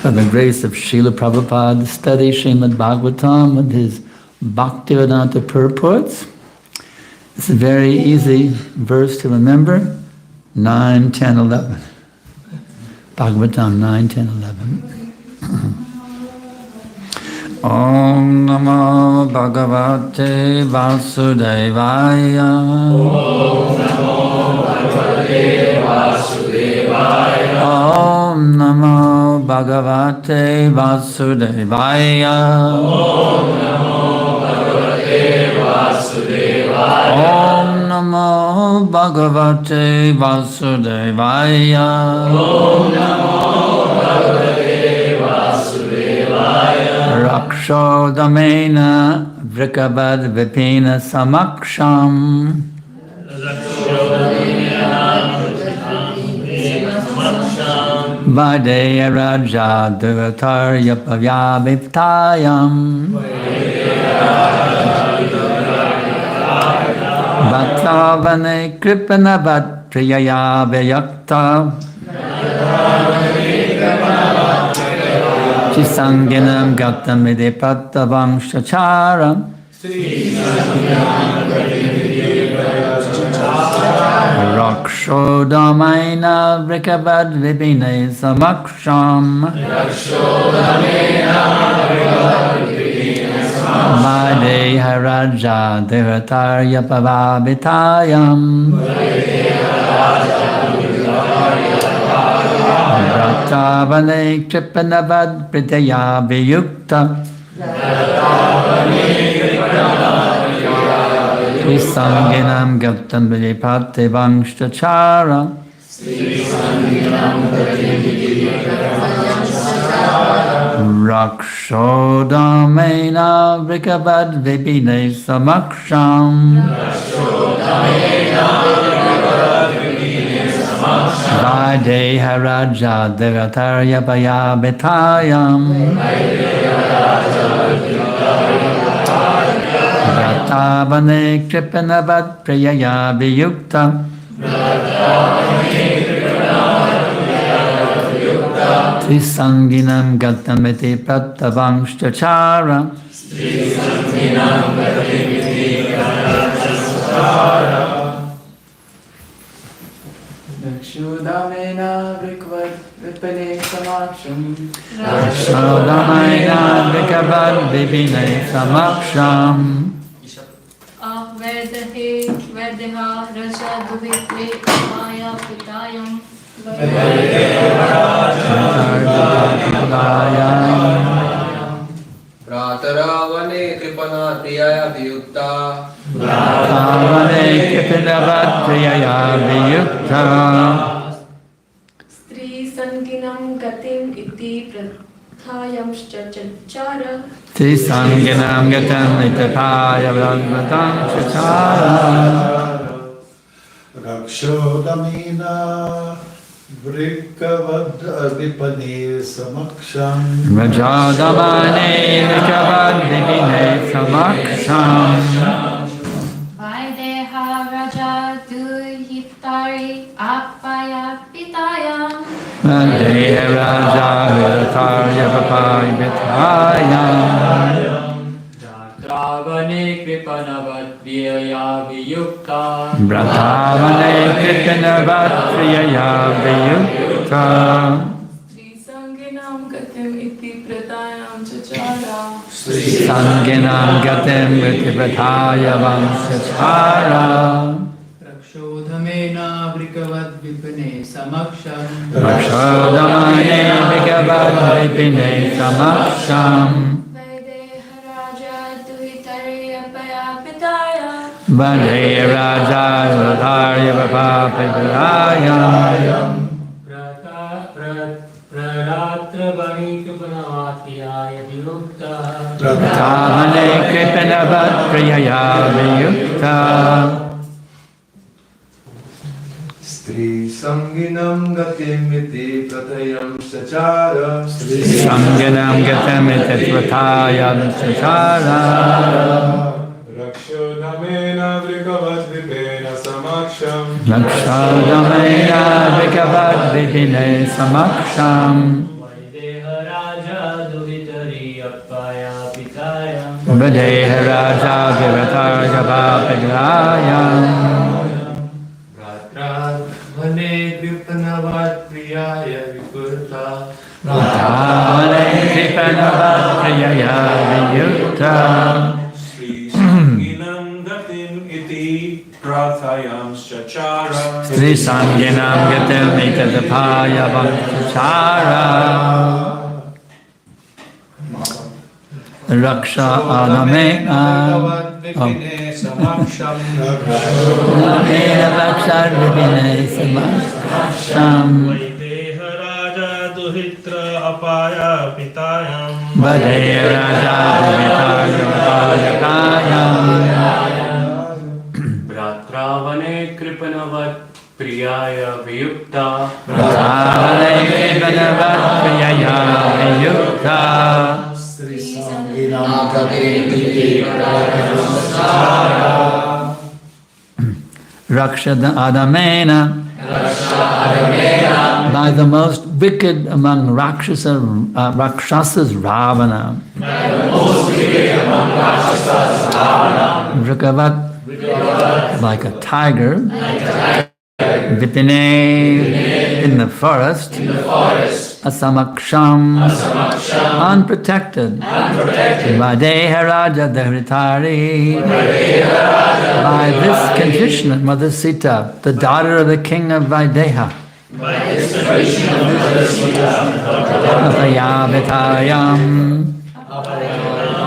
By the grace of Srila Prabhupada, study Srimad Bhagavatam with his Bhaktivedanta purports. It's a very easy verse to remember. 9, 10, 11. Bhagavatam 9, 10, 11. Om Namo Bhagavate Vasudevaya. Om Namo Bhagavate Vasudevaya. Om Namo Bhagavate Vasudevaya. Om Namo Bhagavate Vasudevaya. Om Namo Bhagavate Vasudevaya. Om Namo Bhagavate Vasudevaya. Rakshodamena Vrikabad Vipina Samaksham. Vadeya Raja Duratarya Pavyabhiptayam. Bhaktavane Kripanavat Priyaya Vyakta. Chisanginam Gautam Vidipattavam Shacharam. Rakshodamaina Vrikabad Vipine Samaksham. Vadeha Raja Duratarya Pavyabhiptayam. Bhaktavane Kripanavat Priyaya Vyakta. Sanginam Gautam Vidipattavam Shacharam. Rakshodamena Vrikabad Vipine Samaksham. Vadeha Raja Duratarya Pavyabhiptayam. Bhaktavane Kripanavat Priyaya Vyakta. Trisanginam Gautam Vidipattavam Shacharam. Rakshodamena Vrikabad Vipine Samaksham. Rakshodamena Vrikabad Vipine Samaksham. Vedehe Vedeha Raja Duhitre Maya Pitayam. Prataravane Kripana Priyaya Vyakta. Bhaktavane Kripanavat Priyaya Vyakta. Stri Sanginam Gatim Iti Prathayam Chachara. Trisanginam Gatam Vidipattavam Shacharam. Rakshodamena Vrikabad Vipine Samaksham. Rajadamane Vrikabad Vipine Samaksham. Vaideha Raja Duhitari Apayapitayam. Vadeha Raja Duratarya Pavyabhiptayam. Bhaktavane Kripanavat Priyaya Vyakta. Bhaktavane Kripanavat Priyaya Vyakta. Sanginam Gatim Iti Prathayam Chachara. Sanginam Gatam Vidipattavam Shacharam. Rakshodamena Vrikabad Vipine Samaksham. Rakshodamane Vrikabad Vipine Samaksham. Vaideha Raja Duhitari Apayapitayam. Vadeha Raja Duratarya Pavyabhiptayam. Praratrabani Kripanavatiyaya Vyakta. Bhaktavane Kripanavat Priyaya Vyakta. Stri Sanginam Gatim Iti Prathayam Shacharam. Sanginam Gatam Vidipattavam Shacharam. Rakshodamena Vrikabad Vipine Samaksham. Rakshodamena Vrikabad Vipine Samaksham. Vaideha Vadeha Raja Virataya Vapagrayam. Vane Vipanavat Priyaya Vikurta. Vane Kripanavat Priyaya Viyukta. Sri Sanginam Gatim Iti Prathayam Shachara. Sri Sanginam Gatim Itadapaya Vakchara. Raksha Adamena. Vipine Samaksham. Raksha Vipine Samaksham. Vaideha Raja Duhitra Apaya Pitayam. Vadeha Raja Virataya Vapagrayam. Bratravane Kripanavat Priyaya Viyukta. Vane Kripanavat Priyaya Viyukta. Sri Sanginam Gatim Iti Raksha Adamena. By the most wicked among Rakshasas, Ravana. Vrikavat, like a tiger. Vipine, in the forest. Asamaksham, unprotected. Vadeha Raja Dhritari. By this condition of Mother Sita, the daughter of the king of Videha. Apayavitayam.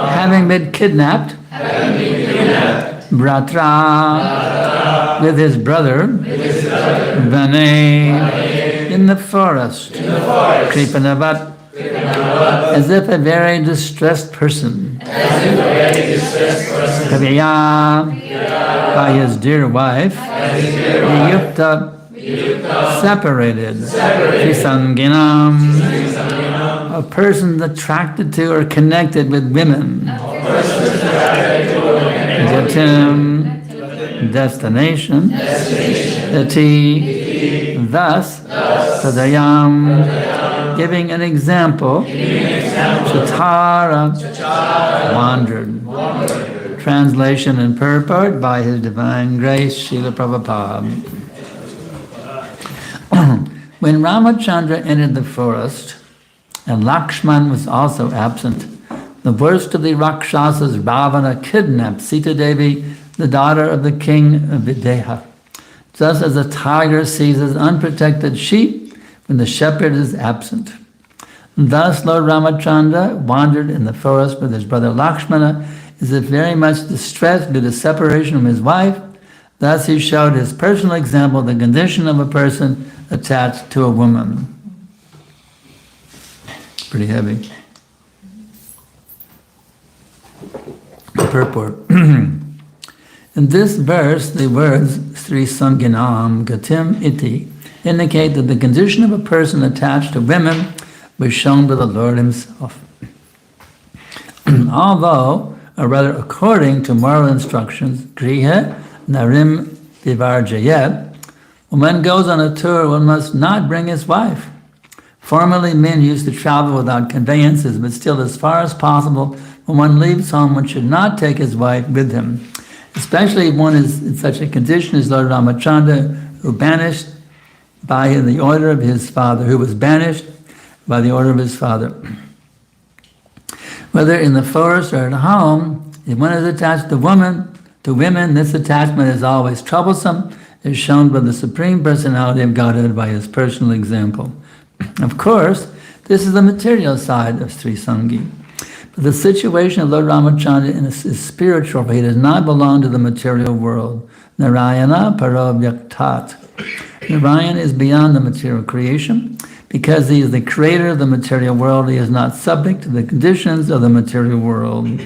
Having been kidnapped, Bratra, with his brother, Vane, in the forest, Kripanavat, as if a very distressed person, Kaviya, by his dear wife, Yukta, separated, Trisanginam, a person attracted to or connected with women, Gatim, destination, Ati, thus, Tadayam, giving an example, Chatara, wandered. Translation and purport by His Divine Grace, Srila Prabhupada. When Ramachandra entered the forest, and Lakshman was also absent, the worst of the Rakshasas, Ravana, kidnapped Sita Devi, the daughter of the king of Videha, just as a tiger seizes unprotected sheep when the shepherd is absent. Thus Lord Ramachandra wandered in the forest with his brother Lakshmana, as if very much distressed due to separation from his wife. Thus he showed his personal example of the condition of a person attached to a woman. Pretty heavy. Purport. In this verse, the words Sri Sanginam Gatim Iti indicate that the condition of a person attached to women was shown by the Lord himself. Although, or rather according to moral instructions, Griha Narim Vivarjayat, when one goes on a tour, one must not bring his wife. Formerly, men used to travel without conveyances, but still, as far as possible, when one leaves home, one should not take his wife with him, especially if one is in such a condition as Lord Ramachandra, who was banished by the order of his father. Whether in the forest or at home, if one is attached to women, this attachment is always troublesome, as shown by the Supreme Personality of Godhead by his personal example. Of course, this is the material side of Sri Sangi. But the situation of Lord Ramachandra is spiritual, for he does not belong to the material world. Narayana Parabhyaktat. Narayan is beyond the material creation. Because he is the creator of the material world, he is not subject to the conditions of the material world.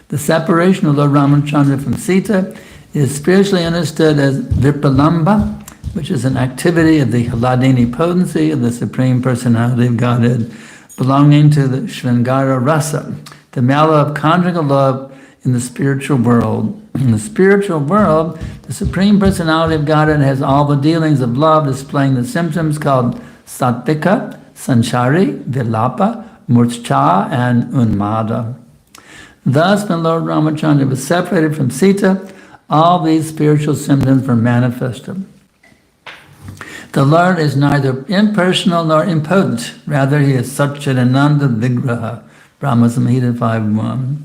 The separation of Lord Ramachandra from Sita is spiritually understood as Vipalamba, which is an activity of the Hladini potency of the Supreme Personality of Godhead, belonging to the Shrangara Rasa, the mala of conjugal love in the spiritual world. In the spiritual world, the Supreme Personality of Godhead has all the dealings of love, displaying the symptoms called Sattvika, Sanchari, Vilapa, Murcha, and Unmada. Thus, when Lord Ramachandra was separated from Sita, all these spiritual symptoms were manifested. The Lord is neither impersonal nor impotent. Rather, he is Satchidananda Vigraha, Brahma Samhita 5.1.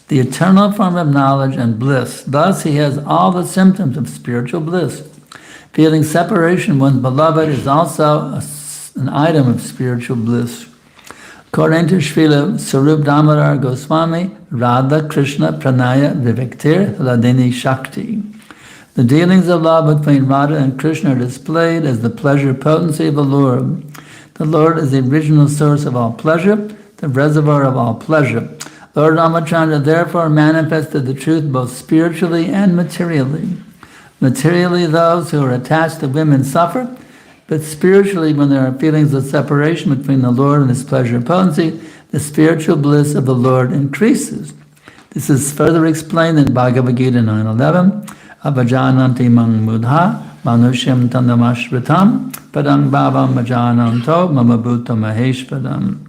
The eternal form of knowledge and bliss. Thus, he has all the symptoms of spiritual bliss. Feeling separation from one's beloved is also an item of spiritual bliss. According to Srila Sarup Damodar Goswami, Radha Krishna Pranaya Vivektir Hladini Shakti. The dealings of love between Radha and Krishna are displayed as the pleasure potency of the Lord. The Lord is the original source of all pleasure, the reservoir of all pleasure. Lord Ramachandra therefore manifested the truth both spiritually and materially. Materially, those who are attached to women suffer, but spiritually, when there are feelings of separation between the Lord and his pleasure potency, the spiritual bliss of the Lord increases. This is further explained in Bhagavad Gita 9.11. Avajananti mang mudha manushim tandamashritam padang bhavam majananto mamabhuta maheshpadam.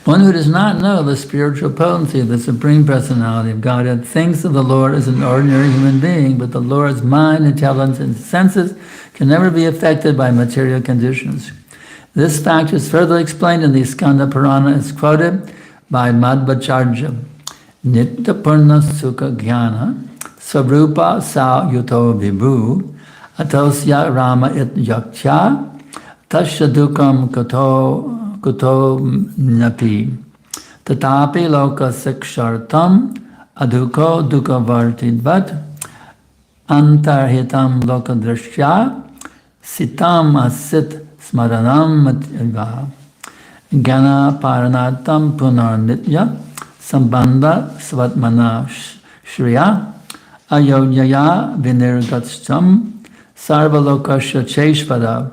One who does not know the spiritual potency of the Supreme Personality of Godhead thinks of the Lord as an ordinary human being, but the Lord's mind, intelligence, and senses can never be affected by material conditions. This fact is further explained in the Skanda Purana as quoted by Madhvacharya. Nitya Purna Sukha Jnana Swarupa Sa Yuto Vibhu Atosya Rama It Yakcha Tasya Dukam Kuto Napi Tatapi Loka Sikshartam Aduko Dukavartidvat Antarhitam Loka Drishya Sitam Asit Smaranam Mativa Gana Paranatam Punar Nitya Sambandha Svatmana Shriya Ayodhyaya Vinirgatscham Sarvalokasya Cheshvada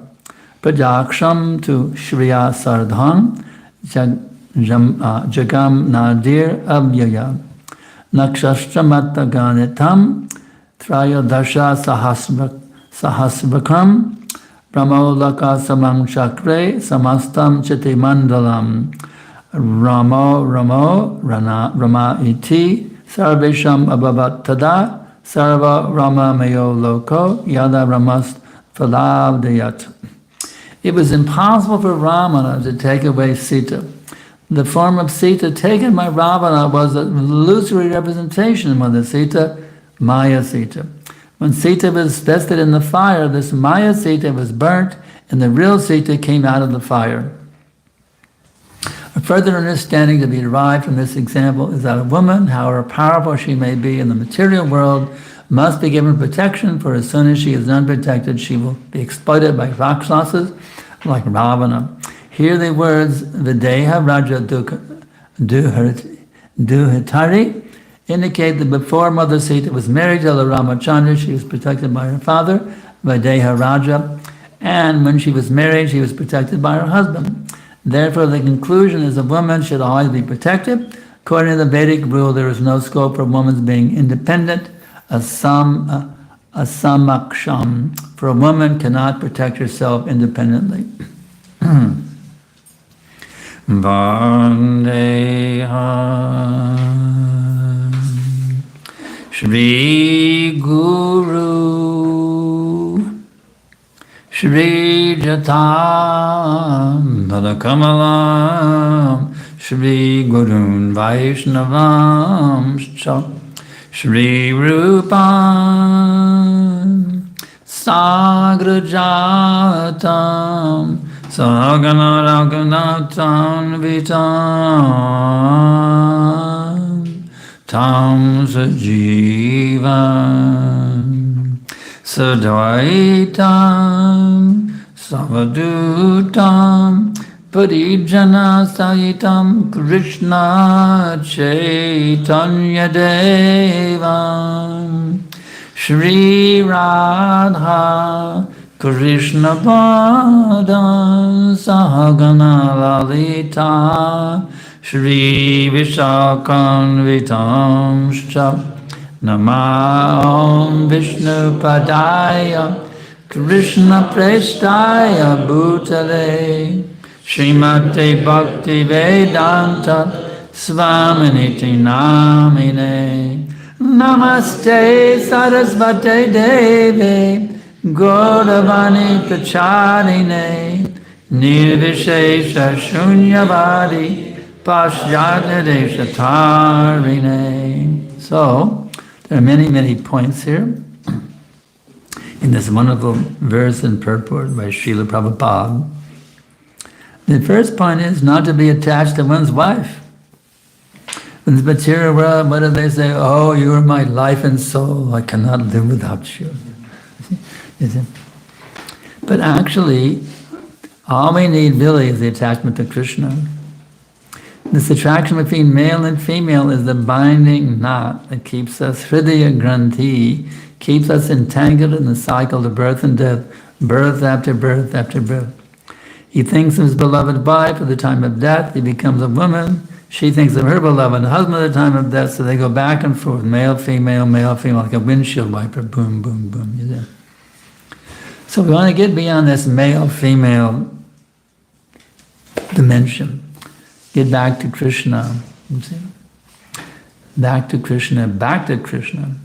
Prajaksham to Shriya Sardhan Jagam Nadir Abhyaya Nakshashtramata Ganitam Trayodasha Sahasrakam Brahmolaka Samang Chakre Samastam Chiti Mandalam Rama iti Sarvesham Abhavat Tada Sarva Rama Mayo Loko Yada Ramast Phalavdayat. It was impossible for Ravana to take away Sita. The form of Sita taken by Ravana was a illusory representation of Mother Sita, Maya Sita. When Sita was vested in the fire, this Maya Sita was burnt and the real Sita came out of the fire. A further understanding to be derived from this example is that a woman, however powerful she may be in the material world, must be given protection, for as soon as she is unprotected, she will be exploited by Rakshasas like Ravana. Here the words Videha Raja Duhitari indicate that before Mother Sita was married to Lord Ramachandra, she was protected by her father, Videha Raja, and when she was married, she was protected by her husband. Therefore, the conclusion is a woman should always be protected. According to the Vedic rule, there is no scope for a woman's being independent, asamaksham, for a woman cannot protect herself independently. Vandeham Shri Guru Shri Jatam Padakamalam Shri Gurun Vaishnavam Shri Rupam Sagrajatam Sagana Raghunatam Vitam Tam Sajivam Sadvaitam Savadutam Parijana Sahitam Krishna Chaitanya Devam Shri Radha Krishna Pada Sahagana Lalita Shri Vishakam Vitam Shab Namah Vishnu Padaya Krishna Prestaya Bhutale Srimate Bhakti Vedanta Svaminiti namine. Namaste Sarasvate Deve Gauravani Pracharine Nirvishesha Shunyavadi Pashyadesha Tarine. So, there are many, many points here in this wonderful verse and purport by Srila Prabhupada. The first point is not to be attached to one's wife. In the material world, what do they say? Oh, you are my life and soul. I cannot live without you. But actually, all we need really is the attachment to Krishna. This attraction between male and female is the binding knot that keeps us, Hridaya Granthi, keeps us entangled in the cycle of birth and death, birth after birth after birth. He thinks of his beloved wife at the time of death, he becomes a woman. She thinks of her beloved husband at the time of death, so they go back and forth, male, female, like a windshield wiper, boom, boom, boom. You see? So we want to get beyond this male-female dimension. Get back to Krishna. You see? Back to Krishna, back to Krishna.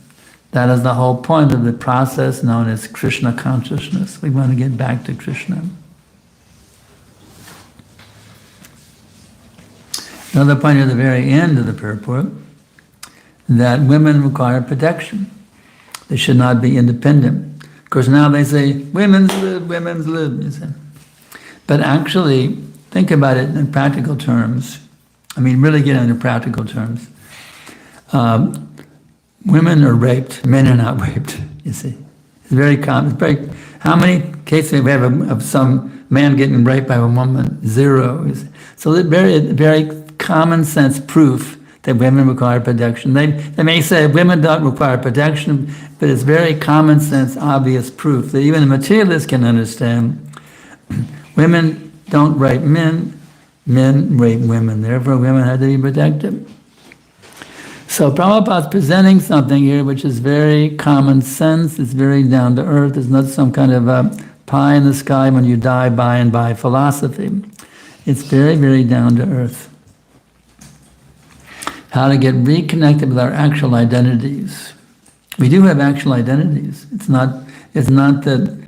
That is the whole point of the process known as Krishna consciousness. We want to get back to Krishna. Another point at the very end of the purport, that women require protection. They should not be independent. Of course, now they say, women's live, you see. But actually, think about it in practical terms. I mean, really get into practical terms. Women are raped, men are not raped, you see. It's very common. How many cases we have of some man getting raped by a woman? Zero. You see. So it's very common sense proof that women require protection. They may say women don't require protection, but it's very common sense, obvious proof that even a materialist can understand. Women don't rape men, men rape women. Therefore, women have to be protected. So Prabhupada's presenting something here which is very common sense, it's very down to earth, it's not some kind of a pie in the sky when you die by and by philosophy. It's very, very down to earth. How to get reconnected with our actual identities. We do have actual identities. It's not that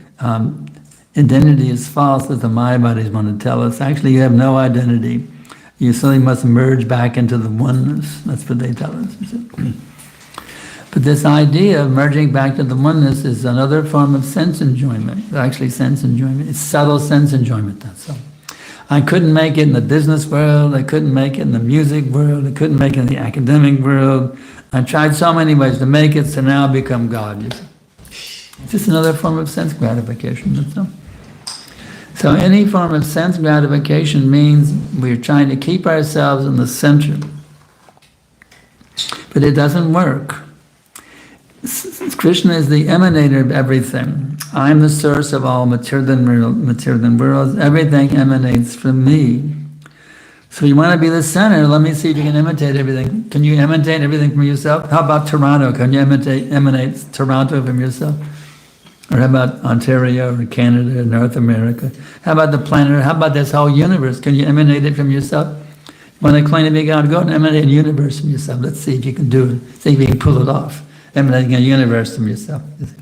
identity is false as the Mayavadis want to tell us. Actually, you have no identity. You simply must merge back into the oneness. That's what they tell us. But this idea of merging back to the oneness is another form of sense enjoyment. Actually, sense enjoyment. It's subtle sense enjoyment, that's all. I couldn't make it in the business world, I couldn't make it in the music world, I couldn't make it in the academic world. I tried so many ways to make it, so now I've become God. You see. It's just another form of sense gratification, that's all. So any form of sense gratification means we're trying to keep ourselves in the center. But it doesn't work. Krishna is the emanator of everything. I'm the source of all material worlds. Everything emanates from me. So you want to be the center. Let me see if you can imitate everything. Can you imitate everything from yourself? How about Toronto? Can you emanate Toronto from yourself? Or how about Ontario or Canada or North America? How about the planet? How about this whole universe? Can you emanate it from yourself? You want to claim to be God? Go and emanate a universe from yourself. Let's see if you can do it. See if you can pull it off. Emanating a universe from yourself. You see.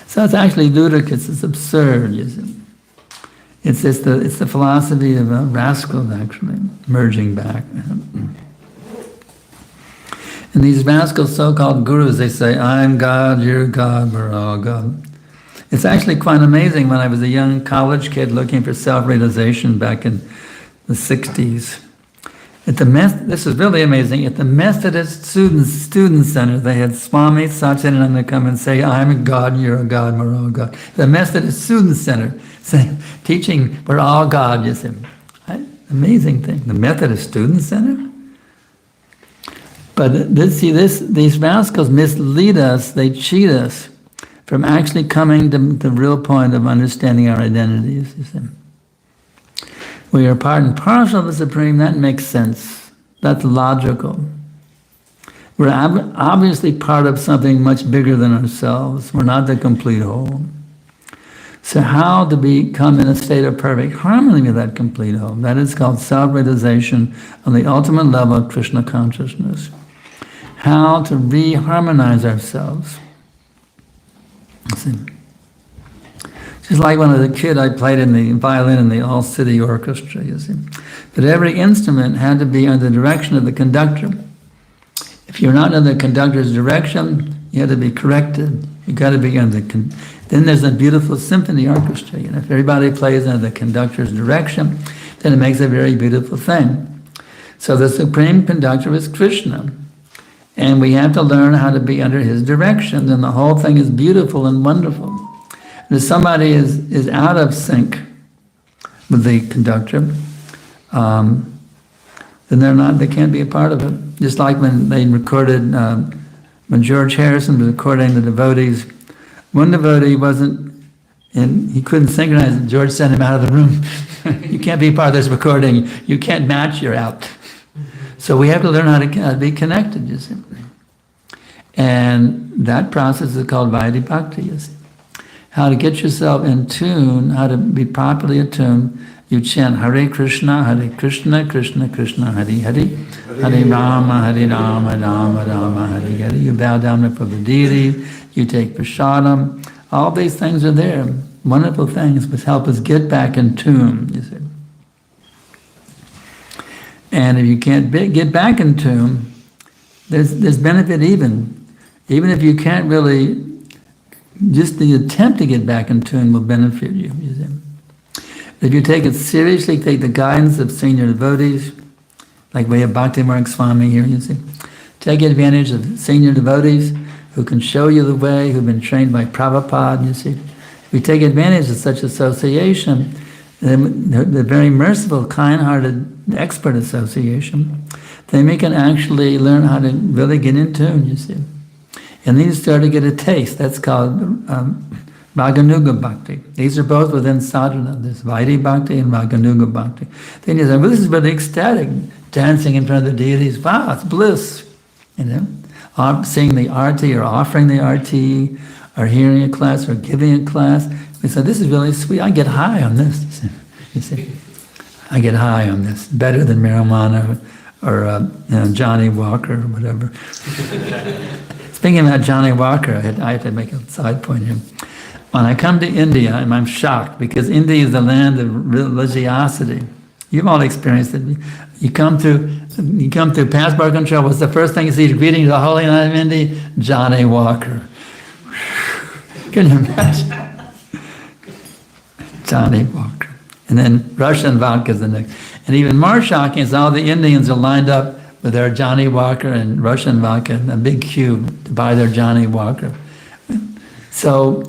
So it's actually ludicrous. It's absurd. You see. It's the philosophy of rascals actually merging back. And these rascals, so-called gurus, they say, "I'm God, you're God, we're all God." It's actually quite amazing. When I was a young college kid looking for self-realization back in the 60s, this is really amazing. At the Methodist Student Center, they had Swami Satchidananda come and say, "I'm a God, you're a God, we're all God." The Methodist Student Center, saying, teaching, we're all God, you see. Right? Amazing thing. The Methodist Student Center. But these rascals mislead us, they cheat us from actually coming to the real point of understanding our identities, you see. We are part and parcel of the Supreme, that makes sense. That's logical. We're obviously part of something much bigger than ourselves. We're not the complete whole. So how to become in a state of perfect harmony with that complete whole? That is called self-realization on the ultimate level of Krishna consciousness. How to re-harmonize ourselves. See? Just like when I was a kid, I played in the violin in the all-city orchestra, you see. But every instrument had to be under the direction of the conductor. If you're not under the conductor's direction, you have to be corrected. You got to be under the... Then there's a beautiful symphony orchestra. You know, if everybody plays under the conductor's direction, then it makes a very beautiful thing. So the supreme conductor is Krishna. And we have to learn how to be under his direction, then the whole thing is beautiful and wonderful. And if somebody is out of sync with the conductor, then they can't be a part of it. Just like when they recorded, when George Harrison was recording the devotees, one devotee wasn't, and he couldn't synchronize it. George sent him out of the room. You can't be part of this recording. You can't match, you're out. So we have to learn how to be connected, you see. And that process is called Vaidhi Bhakti, you see. How to get yourself in tune, how to be properly attuned. You chant Hare Krishna, Krishna Krishna, Hare Hare, Hare Rama, Rama Rama, Hare Hare. You bow down before the deity, you take prasadam. All these things are there, wonderful things which help us get back in tune, you see. And if you can't get back in tune, there's benefit even if you can't really, just the attempt to get back in tune will benefit you, you see. If you take it seriously, take the guidance of senior devotees, like we have Bhakti Marg Swami here, you see. Take advantage of senior devotees who can show you the way, who've been trained by Prabhupada, you see. If we take advantage of such association, the very merciful, kind-hearted, expert association, then we can actually learn how to really get in tune, you see. And then you start to get a taste. That's called Raganuga Bhakti. These are both within sadhana. There's Vaidhi Bhakti and Raganuga Bhakti. Then you say, well, this is really ecstatic. Dancing in front of the deities. Wow, it's bliss. You know, seeing the arti or offering the arti, or hearing a class or giving a class. We say, this is really sweet. I get high on this. You see, I get high on this. Better than marijuana or Johnny Walker or whatever. Speaking about Johnny Walker, I have to make a side point here. When I come to India, and I'm shocked, because India is the land of religiosity. You've all experienced it. You come through passport control, what's the first thing you see? Greeting to the Holy Land of India? Johnny Walker. Can you imagine? Johnny Walker. And then Russian vodka is the next. And even more shocking is all the Indians are lined up with their Johnny Walker and Russian vodka in a big queue to buy their Johnny Walker. So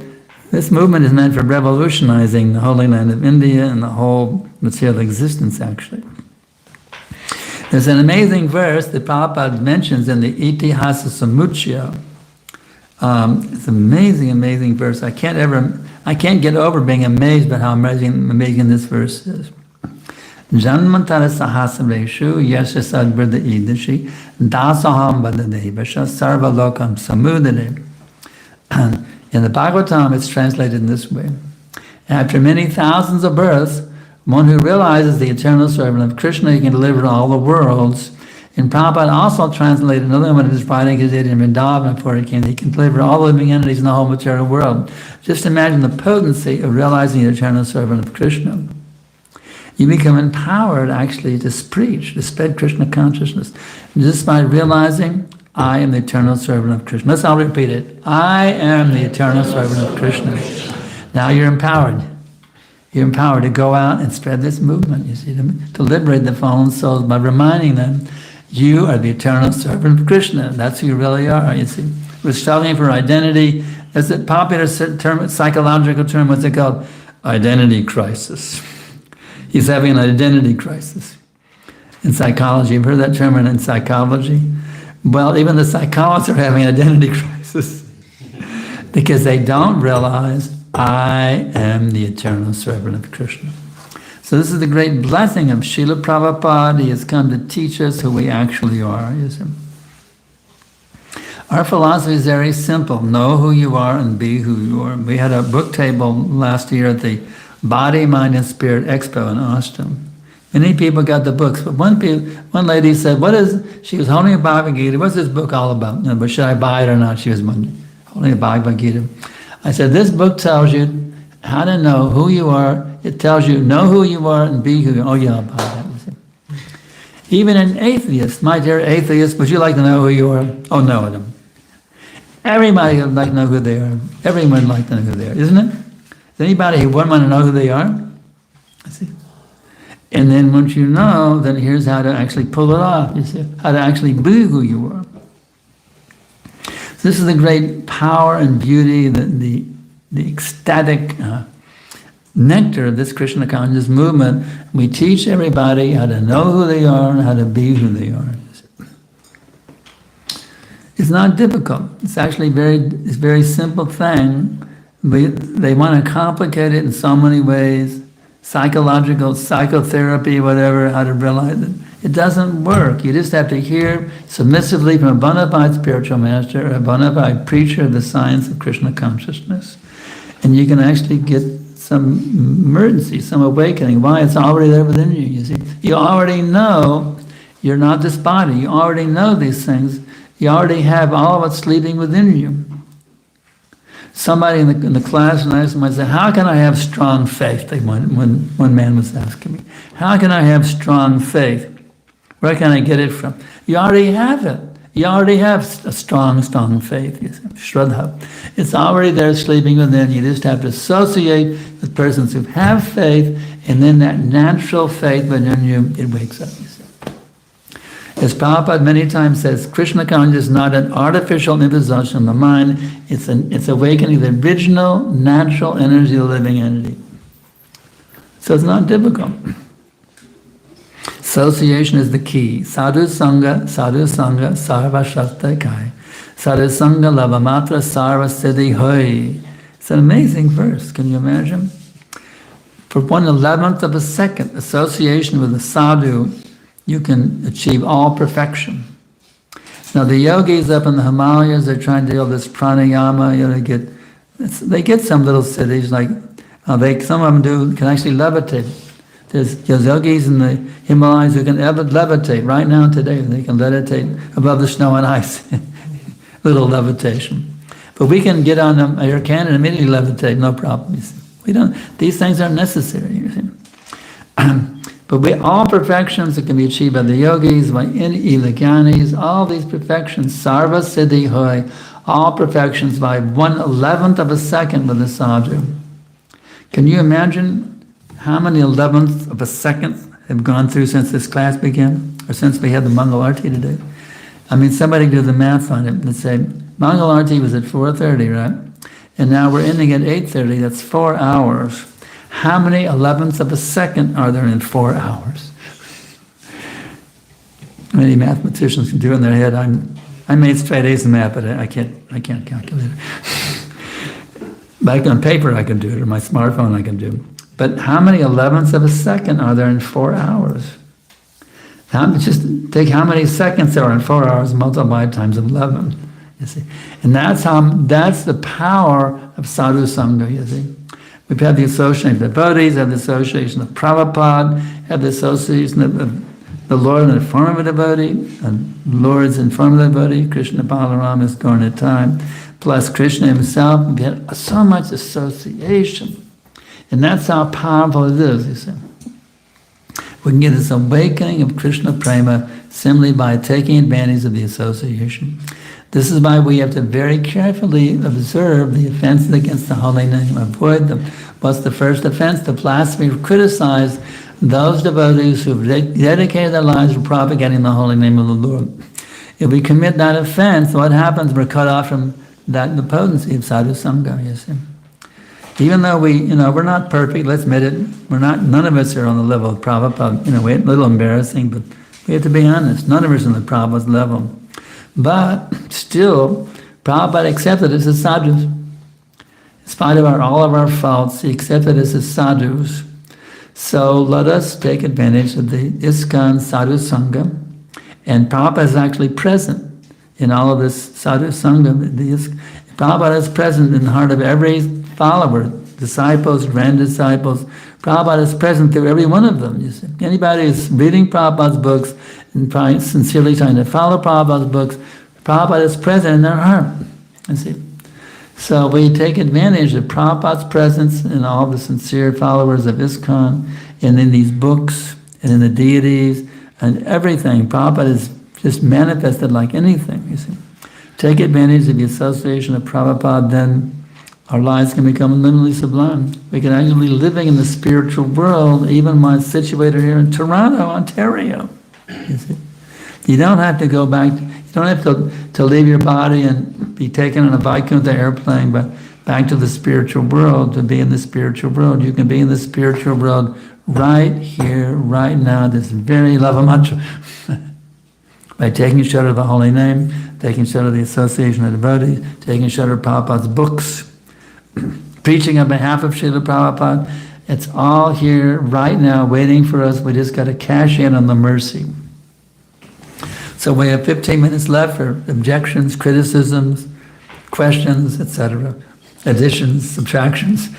this movement is meant for revolutionizing the Holy Land of India and the whole material existence, actually. There's an amazing verse that Prabhupada mentions in the Itihasa Samuchaya. It's an amazing, amazing verse. I can't get over being amazed by how amazing this verse is. Janmantara sahasaveshu yasya sadvrda idashi dasaham vadadevasha sarva lokam samudane. In the Bhagavatam, it's translated in this way. After many thousands of births, one who realizes the eternal servant of Krishna, he can deliver all the worlds. And Prabhupada also translated another one of his writings he did in Vrindavan before he came. He can deliver all living entities in the whole material world. Just imagine the potency of realizing the eternal servant of Krishna. You become empowered actually to preach, to spread Krishna consciousness. Just by realizing, I am the eternal servant of Krishna. Let's all repeat it. I am the eternal servant of Krishna. Now you're empowered. You're empowered to go out and spread this movement, you see, to liberate the fallen souls by reminding them, you are the eternal servant of Krishna. That's who you really are, you see. We're struggling for identity. There's a popular term, psychological term, what's it called? Identity crisis. He's having an identity crisis. In psychology, you've heard that term in psychology? Well, even the psychologists are having an identity crisis because they don't realize I am the eternal servant of Krishna. So this is the great blessing of Srila Prabhupada. He has come to teach us who we actually are. Our philosophy is very simple. Know who you are and be who you are. We had a book table last year at the Body, Mind, and Spirit Expo in Austin. Many people got the books, but one lady said, she was holding a Bhagavad Gita, what's this book all about? But should I buy it or not? She was holding a Bhagavad Gita. I said, this book tells you how to know who you are. It tells you, know who you are and be who you are. Oh yeah, I'll buy that. Even an atheist, my dear atheist, would you like to know who you are? Oh no, I don't. Everybody would like to know who they are. Everyone would like to know who they are, isn't it? Is anybody who wouldn't want to know who they are? I see. And then once you know, then here's how to actually pull it off, you see, how to actually be who you are. So this is the great power and beauty, the ecstatic nectar of this Krishna consciousness movement. We teach everybody how to know who they are and how to be who they are. It's not difficult. It's actually it's a very simple thing. They want to complicate it in so many ways. Psychological, psychotherapy, whatever, how to realize it. It doesn't work. You just have to hear submissively from a bona fide spiritual master, or a bona fide preacher of the science of Krishna consciousness. And you can actually get some emergency, some awakening. Why? It's already there within you, you see. You already know you're not this body. You already know these things. You already have all of it sleeping within you. Somebody in the class last night said, how can I have strong faith? One man was asking me, how can I have strong faith? Where can I get it from? You already have it. You already have a strong faith. Shraddha. It's already there sleeping within. You just have to associate with persons who have faith, and then that natural faith within you, it wakes up. As Prabhupada many times says, Krishna consciousness is not an artificial imposition of the mind, it's awakening the original natural energy of the living entity. So it's not difficult. Association is the key. Sadhu Sangha, Sarva Shakta Kai. Sadhu Sangha Lavamatra Sarva Siddhi Hoy. It's an amazing verse, can you imagine? For 1/11th of a second, association with a sadhu, you can achieve all perfection. Now the yogis up in the Himalayas, they're trying to do this pranayama, they get some little cities, like some of them can actually levitate. There's yogis in the Himalayas who can levitate. Right now, today, they can levitate above the snow and ice. Little levitation. But we can get on an air can and immediately levitate, no problem. These things aren't necessary, you see. But all perfections that can be achieved by the yogis, by any Ilagyanis, all these perfections, sarva siddhi hoy, all perfections by 1/11th of a second with a sadhu. Can you imagine how many 11ths of a second have gone through since this class began, or since we had the Mangal Arti today? I mean, somebody do the math on it. Let's say Mangal Arti was at 4:30, right? And now we're ending at 8:30. That's 4 hours. How many 11ths of a second are there in 4 hours? Many mathematicians can do it in their head. I made straight A's in math, but I can't calculate it. Back on paper I can do it, or my smartphone I can do. But how many 11ths of a second are there in 4 hours? Just take how many seconds there are in 4 hours, multiply times 11. You see, and that's the power of sadhu sangha. You see. We've had the association of devotees, have the association of Prabhupada, have the association of the Lord in the form of a devotee, and Lord's in form of a devotee, Krishna Balaram is during a time, plus Krishna himself. We had so much association. And that's how powerful it is, you see. We can get this awakening of Krishna Prema simply by taking advantage of the association. This is why we have to very carefully observe the offenses against the holy name. Avoid them. What's the first offense? The blasphemy of criticize those devotees who have dedicated their lives to propagating the holy name of the Lord. If we commit that offense, what happens? We're cut off from the potency of sadhu sangha, you see. Even though we're not perfect, let's admit it, none of us are on the level of Prabhupada. We're a little embarrassing, but we have to be honest. None of us are on the Prabhupada's level. But still, Prabhupada accepted us as sadhus. In spite of all of our faults, he accepted us as sadhus. So let us take advantage of the ISKCON Sadhu Sangha. And Prabhupada is actually present in all of this sadhu sangha. Prabhupada is present in the heart of every follower, disciples, grand disciples. Prabhupada is present through every one of them. You see, anybody who's reading Prabhupada's books and sincerely trying to follow Prabhupada's books, Prabhupada is present in their heart. You see, so we take advantage of Prabhupada's presence in all the sincere followers of ISKCON, and in these books, and in the deities, and everything. Prabhupada is just manifested like anything. You see, take advantage of the association of Prabhupada, then our lives can become literally sublime. We can actually be living in the spiritual world, even while situated here in Toronto, Ontario. You see, you don't have to go back. You don't have to leave your body and be taken on a Vaikuntha airplane, but back to the spiritual world to be in the spiritual world. You can be in the spiritual world right here, right now. This very lava mantra. By taking shelter of the holy name, taking shelter of the association of devotees, taking shelter of Prabhupada's books, preaching on behalf of Srila Prabhupada. It's all here right now waiting for us. We just got to cash in on the mercy. So we have 15 minutes left for objections, criticisms, questions, etc. Additions, subtractions.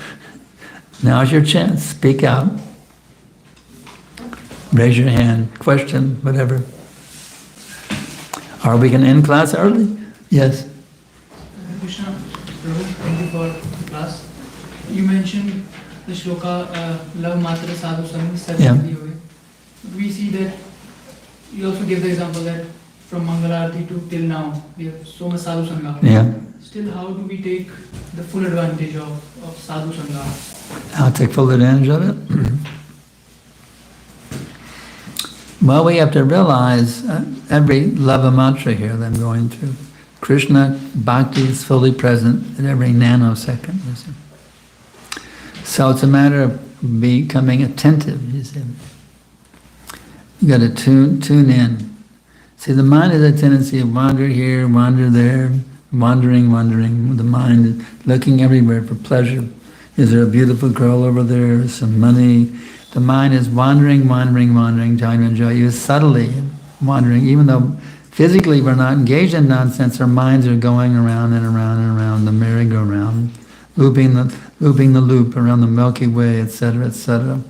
Now's your chance. Speak out. Raise your hand. Question, whatever. Or we can end class early. Yes. Krishna, Prabhu, thank you for the class. You mentioned the shloka, love matra sadhu sangha, Yeah. We see that you also give the example that from Mangalarti to till now, we have so much sadhu sangha. Yeah. Still, how do we take the full advantage of sadhu sangha? I'll take full advantage of it. Well, we have to realize every lava mantra here that I'm going through, Krishna Bhakti is fully present at every nanosecond. You see. So it's a matter of becoming attentive. You see, you got to tune in. See, the mind has a tendency to wander here, wander there, wandering. The mind is looking everywhere for pleasure. Is there a beautiful girl over there? Some money? The mind is wandering, trying to enjoy you subtly wandering. Even though physically we're not engaged in nonsense, our minds are going around and around and around the merry-go-round, looping the loop around the Milky Way, etc., etc.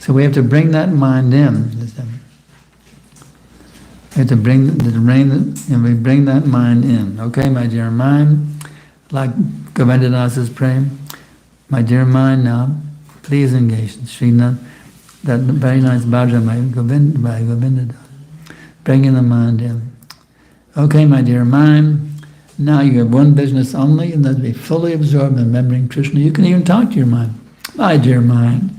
So we have to bring that mind in. We have to bring that mind in. Okay, my dear mind, like Govinda Das is praying, my dear mind, now please engage in Srinath, that very nice bhajan by Govinda Das. Bringing the mind in. Okay, my dear mind, now you have one business only, and that's to be fully absorbed in remembering Krishna. You can even talk to your mind. My dear mind,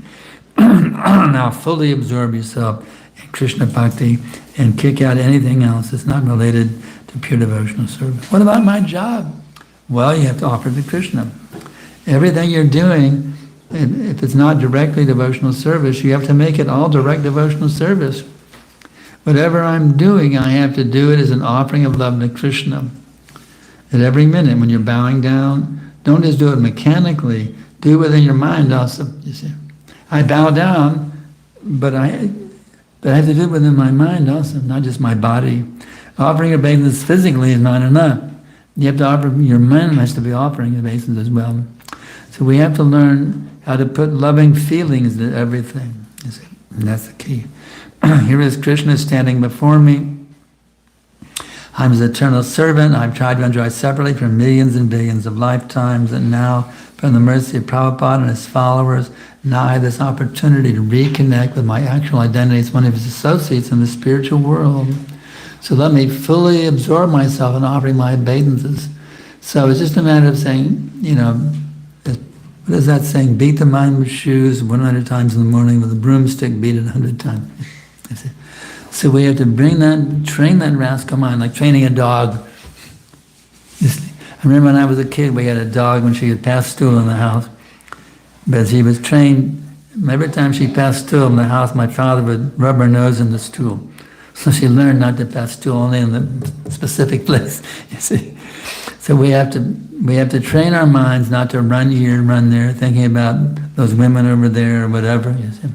now fully absorb yourself in Krishna Bhakti and kick out anything else that's not related to pure devotional service. What about my job? Well, you have to offer to Krishna. Everything you're doing, if it's not directly devotional service, you have to make it all direct devotional service. Whatever I'm doing, I have to do it as an offering of love to Krishna. At every minute, when you're bowing down, don't just do it mechanically, do it within your mind also. You see, I bow down, but I have to do it within my mind also, not just my body. Offering obeisance physically is not enough. You have to offer, your mind has to be offering obeisance as well. So we have to learn how to put loving feelings into everything. You see, and that's the key. Here is Krishna standing before me. I'm his eternal servant. I've tried to enjoy separately for millions and billions of lifetimes, and now, from the mercy of Prabhupada and his followers, now I have this opportunity to reconnect with my actual identity as one of his associates in the spiritual world. So let me fully absorb myself in offering my obeisances. So it's just a matter of saying, what is that saying? Beat the mind with shoes 100 times in the morning, with a broomstick, beat it 100 times. So we have to train that rascal mind, like training a dog. I remember when I was a kid, we had a dog when she had passed stool in the house. But she was trained, every time she passed stool in the house, my father would rub her nose in the stool. So she learned not to pass stool only in the specific place, you see. So we have to train our minds not to run here, run there, thinking about those women over there or whatever, you see.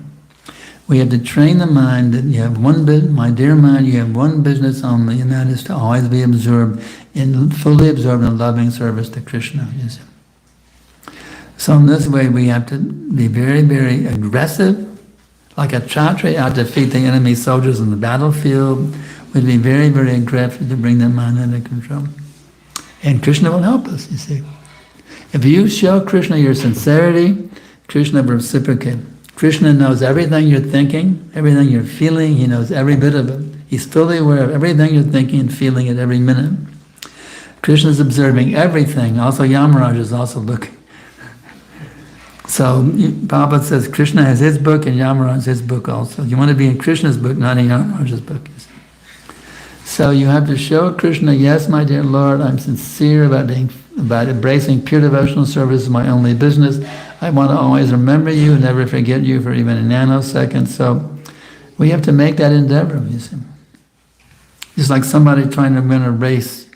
We have to train the mind that you have my dear mind, you have one business only, and that is to always be fully absorbed in loving service to Krishna. You see. So in this way, we have to be very, very aggressive, like a Kshatriya out to defeat the enemy soldiers in the battlefield. We'd be very, very aggressive to bring the mind under control. And Krishna will help us, you see. If you show Krishna your sincerity, Krishna will reciprocate. Krishna knows everything you're thinking, everything you're feeling. He knows every bit of it. He's fully aware of everything you're thinking and feeling at every minute. Krishna is observing everything. Also, Yamaraj is also looking. So, Prabhupada says Krishna has his book and Yamaraj has his book also. You want to be in Krishna's book, not in Yamaraj's book. So you have to show Krishna, yes, my dear Lord, I'm sincere about embracing pure devotional service is my only business. I want to always remember you and never forget you for even a nanosecond. So we have to make that endeavor, you see. It's like somebody trying to win a race,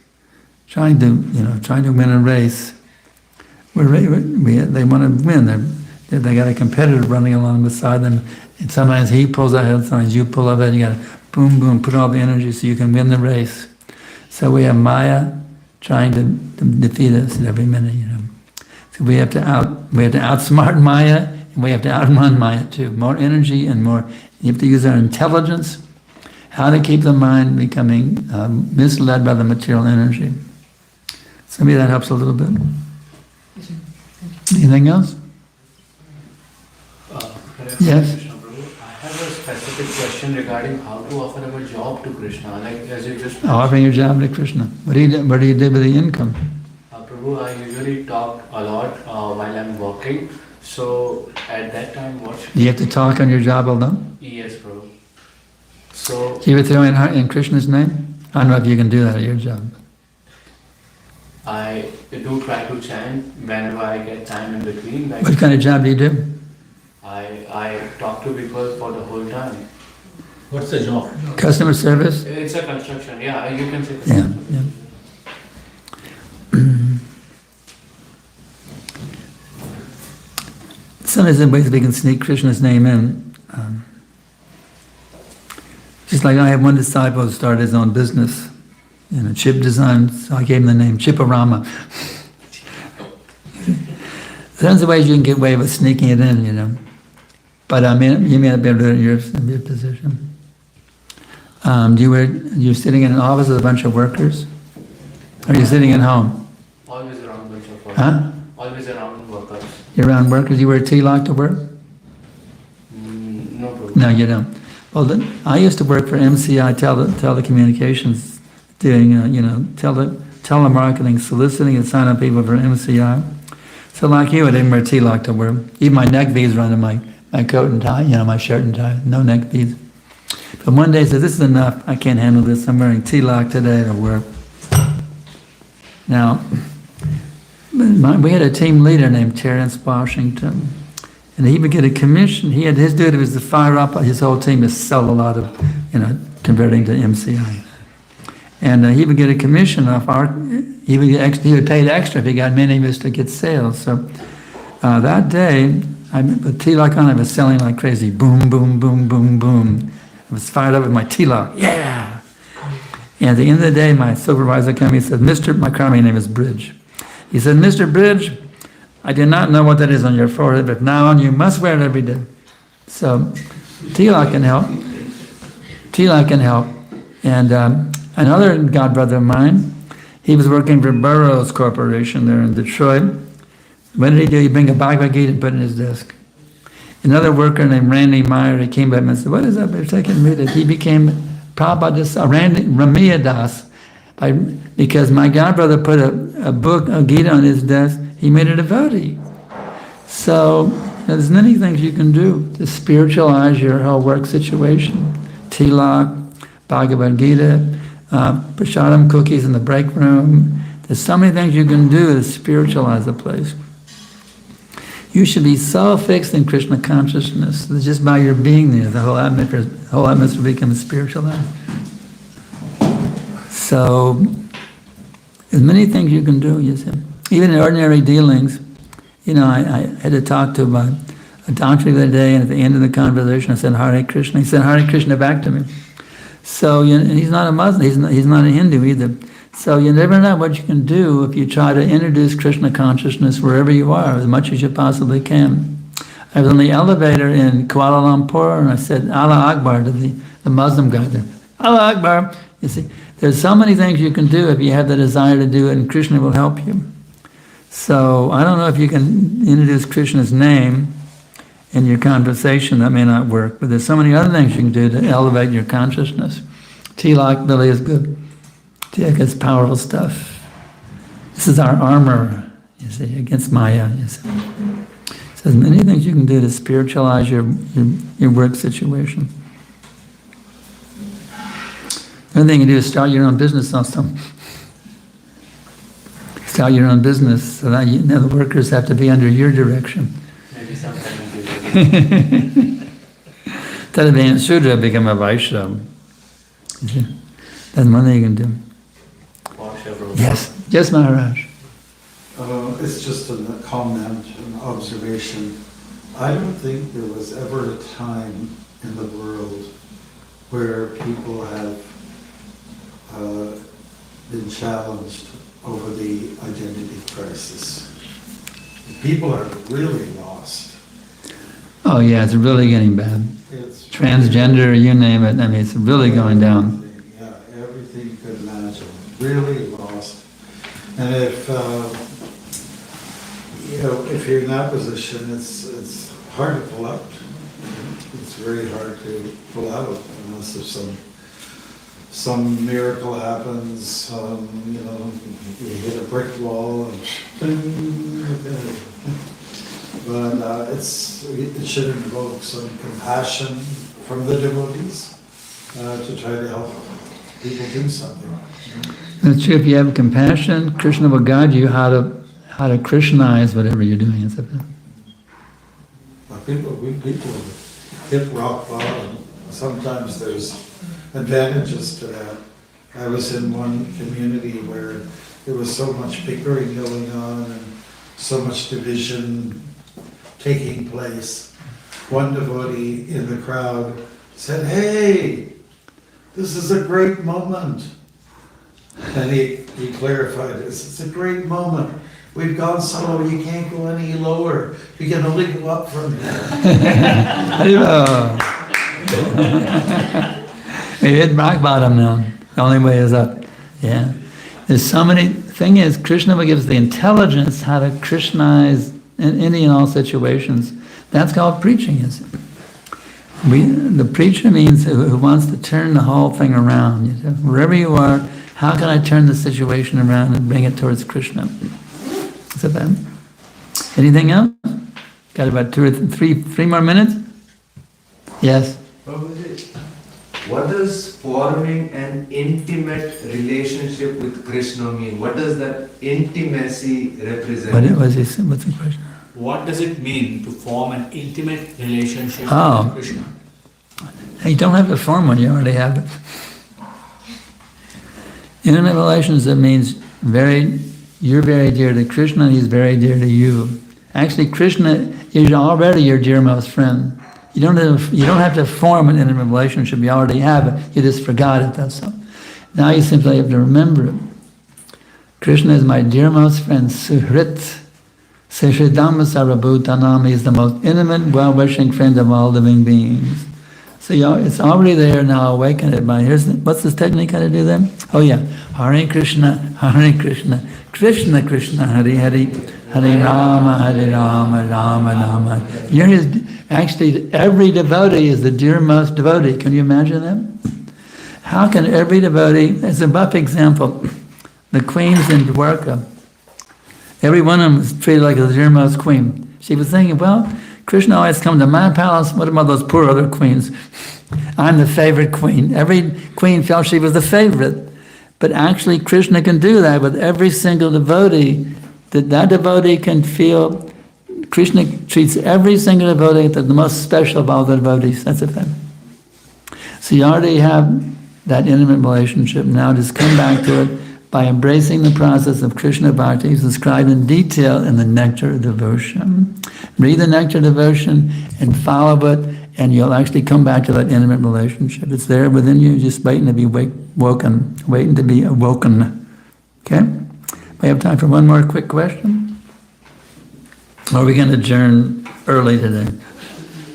trying to win a race. They want to win. They got a competitor running along beside them, and sometimes he pulls ahead, sometimes you pull ahead. You got to boom, boom, put all the energy so you can win the race. So we have Maya trying to defeat us at every minute, you know. So we have to outsmart Maya, and we have to outrun Maya too. More energy and more. You have to use our intelligence. How to keep the mind becoming misled by the material energy. So maybe that helps a little bit. Anything else? Yes. I have a specific question regarding how to offer a job to Krishna. Like as you just Offering your job to Krishna. What do you do with the income? Prabhu, I usually talk a lot while I'm working. So at that time, what should Do you have to talk on your job alone? Yes, Prabhu. So Do you ever throw in Krishna's name? I don't know if you can do that at your job. I do try to chant whenever I get time in between. Like What kind of job do you do? I talk to people for the whole time. What's the job? Customer service? It's a construction, yeah, you can say Yeah, construction. yeah. Sometimes in ways we can sneak Krishna's name in. Just like I have one disciple who started his own business, chip design, so I gave him the name Chiparama. There's ways you can get away with sneaking it in, But you may not be able to do it in your position. You're sitting in an office with a bunch of workers? Or are you sitting at home? Always around bunch of workers. Huh? Always around workers. You're around workers? You wear tilak to work? No problem. No, you don't. Well, I used to work for MCI Telecommunications, doing, telemarketing, soliciting and signing up people for MCI. So like you, I didn't wear tilak to work. Even my neck beads were under my coat and tie, my shirt and tie, no neck beads. But one day I said, this is enough, I can't handle this, I'm wearing tilak today to work. Now, we had a team leader named Terrence Washington, and he would get a commission. His duty was to fire up his whole team to sell a lot of, converting to MCI. And he would get a commission off he would get paid extra if he got many of us to get sales. So that day, with tilak on, I was selling like crazy. Boom, boom, boom, boom, boom. I was fired up with my tilak. Yeah! And at the end of the day, my supervisor came and said, my company name is Bridge. He said, Mr. Bridge, I do not know what that is on your forehead, but now on you must wear it every day. So tilak can help. Tilak can help. And another godbrother of mine, he was working for Burroughs Corporation there in Detroit. What did he do? He bring a Bhagavad Gita and put it in his desk. Another worker named Randy Meyer, he came by and said, what is that? They're taking me to. He became Prabhupada, Ramiya Das, because my godbrother put a book, a Gita on his desk, he made a devotee. So there's many things you can do to spiritualize your whole work situation. Tilak, Bhagavad Gita, prasadam cookies in the break room. There's so many things you can do to spiritualize the place. You should be so fixed in Krishna consciousness that just by your being there, the whole atmosphere becomes spiritualized. So, there's many things you can do, you see. Even in ordinary dealings, I had to talk to I talked to him the other day, and at the end of the conversation, I said, Hare Krishna. He said, Hare Krishna back to me. So, and he's not a Muslim, he's not a Hindu either. So you never know what you can do if you try to introduce Krishna consciousness wherever you are, as much as you possibly can. I was on the elevator in Kuala Lumpur, and I said, Allah Akbar to the Muslim guy there. Allah Akbar. You see, there's so many things you can do if you have the desire to do it, and Krishna will help you. So I don't know if you can introduce Krishna's name in your conversation. That may not work, but there's so many other things you can do to elevate your consciousness. Tilak really is good. Tilak is powerful stuff. This is our armor, you see, against Maya. You see. So there's many things you can do to spiritualize your work situation. Another thing you can do is start your own business also. Start your own business, so that the workers have to be under your direction. Maybe sometime in the future. Instead of being a Sudra, become a Vaishnava. That's one thing you can do. Yes, yes, Maharaj. It's just a comment, an observation. I don't think there was ever a time in the world where people have been challenged over the identity crisis. People are really lost. Oh yeah, it's really getting bad. It's Transgender, you name it. I mean, it's really going down. Yeah, everything you could imagine. Really lost. And if if you're in that position, it's hard to pull out. It's very hard to pull out unless there's some miracle happens. You hit a brick wall, but it should invoke some compassion from the devotees to try to help people do something. That's true. If you have compassion, Krishna will guide you how to Krishnaize whatever you're doing. People hit rock bottom. Sometimes there's advantages to that. I was in one community where there was so much bickering going on and so much division taking place. One devotee in the crowd said, "Hey, this is a great moment." And he clarified this. It's a great moment. We've gone so low, you can't go any lower. You can only go up from here. We hit rock bottom now. The only way is up. Yeah. There's so many. Thing is, Krishna gives the intelligence how to Krishnaize in any and all situations. That's called preaching. The preacher means who wants to turn the whole thing around. Wherever you are, how can I turn the situation around and bring it towards Krishna? Is that bad? Anything else? Got about 2 or 3 more minutes? Yes? What does forming an intimate relationship with Krishna mean? What does that intimacy represent? What's the question? What does it mean to form an intimate relationship with Krishna? You don't have to form one, you already have it. Intimate relationship means you're very dear to Krishna and he's very dear to you. Actually, Krishna is already your dearmost friend. You don't have to form an intimate relationship, you already have it. You just forgot it, that's all. Now you simply have to remember it. Krishna is my dearmost friend, Suhrit. Seshridhamma Sarvabhutanam. He is the most intimate, well-wishing friend of all living beings. So it's already there, now awaken it by, what's this technique how to do that? Oh yeah, Hare Krishna, Krishna Krishna, Hare Hare, Hare Rama, Rama Rama. Actually, every devotee is the dearmost devotee. Can you imagine that? How can every devotee, as a buff example, the queens in Dwarka, every one of them was treated like the dearmost queen. She was thinking, well, Krishna always comes to my palace, what about those poor other queens? I'm the favorite queen. Every queen felt she was the favorite. But actually, Krishna can do that with every single devotee, that devotee can feel, Krishna treats every single devotee as the most special of all the devotees. That's a fact. So you already have that intimate relationship. Now just come back to it by embracing the process of Krishna Bhakti is described in detail in the Nectar Devotion. Read the Nectar Devotion and follow it, and you'll actually come back to that intimate relationship. It's there within you, just waiting to be woken, waiting to be awoken. Okay? We have time for one more quick question? Or are we going to adjourn early today?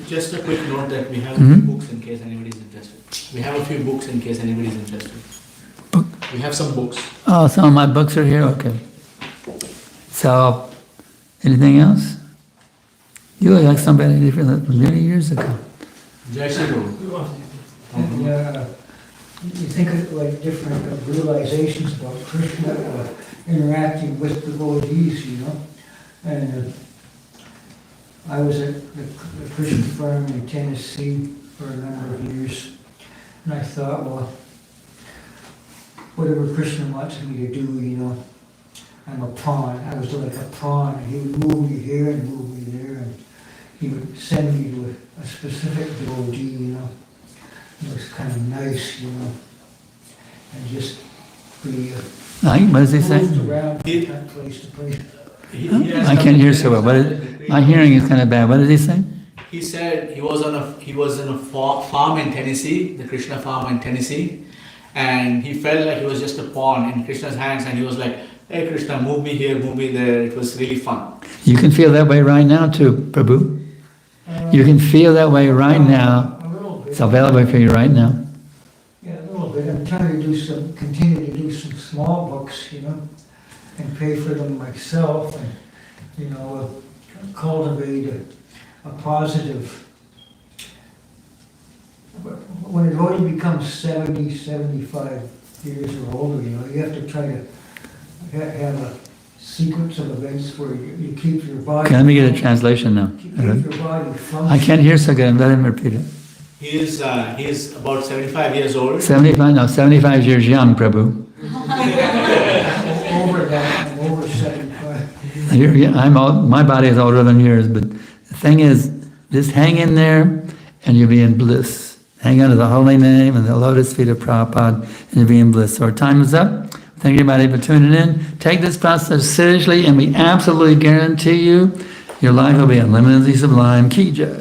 Just a quick note that we have a few books in case anybody's interested. We have a few books in case anybody's interested. Book? We have some books. Oh, some of my books are here? Okay. So, anything else? You look like somebody from many years ago. Jai Shri Guru. And you think of like different realizations about Krishna interacting with devotees, you know. And I was at the Christian farm in Tennessee for a number of years, and I thought, well, whatever Krishna wants me to do, you know, I'm a pawn. I was like a pawn. He would move me here and move me there, and he would send me to a specific devotee, you know. It was kind of nice, you know, and just be What does he say? moved around from place to place. I can't hear so well. My hearing is kind of bad. What did he say? He said he was in a farm in Tennessee, the Krishna farm in Tennessee, and he felt like he was just a pawn in Krishna's hands, and he was like, "Hey Krishna, move me here, move me there." It was really fun. You can feel that way right now too, Prabhu. You can feel that way right now. A little bit. It's available for you right now. Yeah, a little bit. I'm trying to continue to do some small books, you know, and pay for them myself, and, you know, cultivate a positive. When a devotee becomes 70, 75 years or older, you know, you have to try to have a sequence of events where you keep your body. Okay, let me get a translation now. Keep your body functioning. I can't hear so good. Let him repeat it. He is about 75 years old. 75? No, 75 years young, Prabhu. Over that, I'm over 75. My body is older than yours, but the thing is, just hang in there and you'll be in bliss. Hang on to the holy name and the lotus feet of Prabhupada and you'll be in bliss. So our time is up. Thank you everybody for tuning in. Take this process seriously and we absolutely guarantee you your life will be unlimitedly sublime. Ki Jai.